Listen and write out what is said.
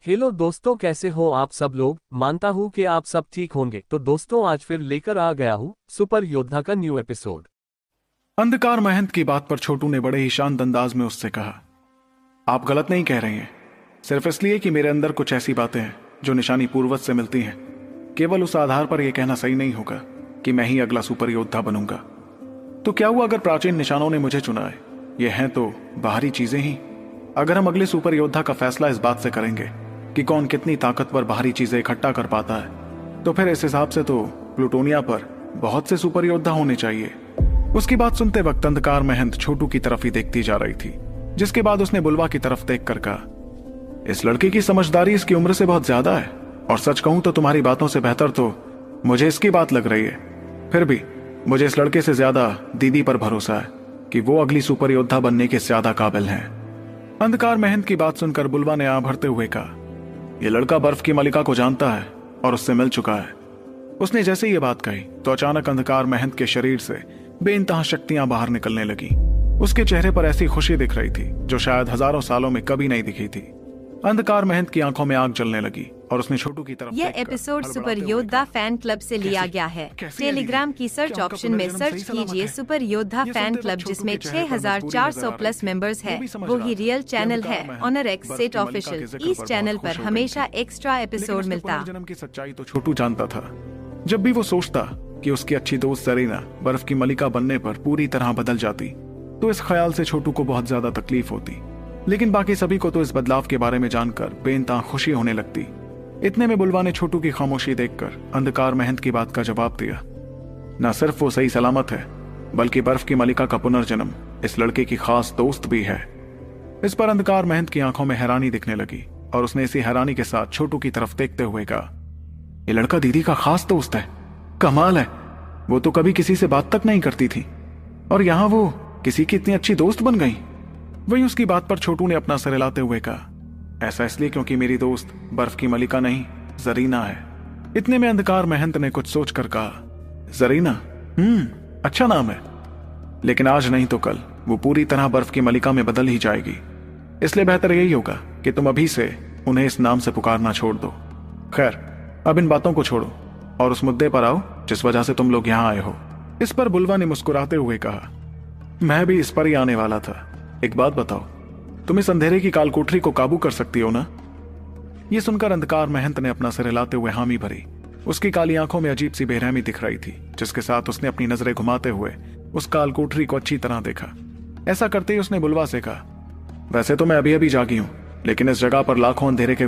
Hello दोस्तों, कैसे हो आप सब लोग। मानता हूँ कि आप सब ठीक होंगे। तो दोस्तों, आज फिर लेकर आ गया हूँ सुपर योद्धा का न्यू एपिसोड। अंधकार महंत की बात पर छोटू ने बड़े ही शांत अंदाज में उससे कहा, आप गलत नहीं कह रही हैं। सिर्फ इसलिए कि मेरे अंदर कुछ ऐसी बातें हैं जो निशानी पूर्वज से मिलती हैं। केवल उस आधार पर यह कहना सही नहीं होगा कि मैं ही अगला सुपर योद्धा बनूंगा। तो क्या हुआ अगर प्राचीन निशानों ने मुझे चुना है? ये हैं तो बाहरी चीजें ही। अगर हम अगले सुपर योद्धा का फैसला इस बात से करेंगे कि कौन कितनी ताकतवर बाहरी चीजें इकट्ठा कर पाता है, तो फिर इस हिसाब से तो प्लूटोनिया पर बहुत से सुपर योद्धा होने चाहिए। उसकी बात सुनते वक्त अंधकार महंत छोटू की तरफ ही देखती जा रही थी, जिसके बाद उसने बुलवा की तरफ देख कर कहा, इस लड़के की समझदारी इसकी उम्र से बहुत ज्यादा है, और सच कहूं तो तुम्हारी बातों से बेहतर तो मुझे इसकी बात लग रही है। फिर भी मुझे इस लड़के से ज्यादा दीदी पर भरोसा है कि वो अगली सुपर योद्धा बनने के ज्यादा काबिल हैं। अंधकार महंत की बात सुनकर बुलवा ने आं भरते हुए कहा, यह लड़का बर्फ की मलिका को जानता है और उससे मिल चुका है। उसने जैसे ये बात कही तो अचानक अंधकार महंत के शरीर से बेइंतहा शक्तियां बाहर निकलने लगी। उसके चेहरे पर ऐसी खुशी दिख रही थी जो शायद हजारों सालों में कभी नहीं दिखी थी। अंधकार महंत की आंखों में आग जलने लगी और उसने छोटू की तरफ यह एपिसोड सुपर योद्धा फैन क्लब से लिया गया है। टेलीग्राम की सर्च ऑप्शन में सर्च कीजिए सुपर योद्धा फैन क्लब, जिसमें 6400 प्लस मेंबर्स है। वो ही रियल चैनल है ऑनर एक्स सेट ऑफिशियल। इस चैनल पर हमेशा एक्स्ट्रा एपिसोड मिलता। जन्म की सच्चाई तो छोटू जानता था। जब भी वो सोचता कि उसकी अच्छी दोस्त जरीना बर्फ की मलिका बनने पर पूरी तरह बदल जाती, तो इस ख्याल से छोटू को बहुत ज्यादा तकलीफ होती। लेकिन बाकी सभी को तो इस बदलाव के बारे में जानकर बेइंतहा खुशी होने लगती। इतने में बुलवा ने छोटू की खामोशी देखकर अंधकार महंत की बात का जवाब दिया, न सिर्फ वो सही सलामत है, बल्कि बर्फ की मलिका का पुनर्जन्म इस लड़के की खास दोस्त भी है। इस पर अंधकार महंत की आंखों में हैरानी दिखने लगी और उसने इसी हैरानी के साथ छोटू की तरफ देखते हुए कहा, ये लड़का दीदी का खास दोस्त है। कमाल है, वो तो कभी किसी से बात तक नहीं करती थी और यहां वो किसी की इतनी अच्छी दोस्त बन गई। वहीं उसकी बात पर छोटू ने अपना सर हिलाते हुए कहा, ऐसा इसलिए क्योंकि मेरी दोस्त बर्फ की मलिका नहीं, जरीना है। इतने में अंधकार महंत ने कुछ सोचकर कहा, जरीना? अच्छा नाम है, लेकिन आज नहीं तो कल वो पूरी तरह बर्फ की मलिका में बदल ही जाएगी। इसलिए बेहतर यही होगा कि तुम अभी से उन्हें इस नाम से पुकारना छोड़ दो। खैर, अब इन बातों को छोड़ो और उस मुद्दे पर आओ जिस वजह से तुम लोग यहां आए हो। इस पर बुलवा ने मुस्कुराते हुए कहा, मैं भी इस पर ही आने वाला था। एक बात बताओ, तुम इस अंधेरे की कालकोठरी को काबू कर सकती हो ना? यह सुनकर अंधकार महंत ने अपना सिर हिलाते हुए हामी भरी। उसकी काली आंखों में अजीब सी बेरहमी दिख रही थी, जिसके साथ उसने अपनी नजरें घुमाते हुए उस कालकोठरी को अच्छी तरह देखा। ऐसा करते ही उसने बुलवा से कहा, वैसे तो मैं अभी अभी जागी हूं, लेकिन इस जगह पर लाखों अंधेरे के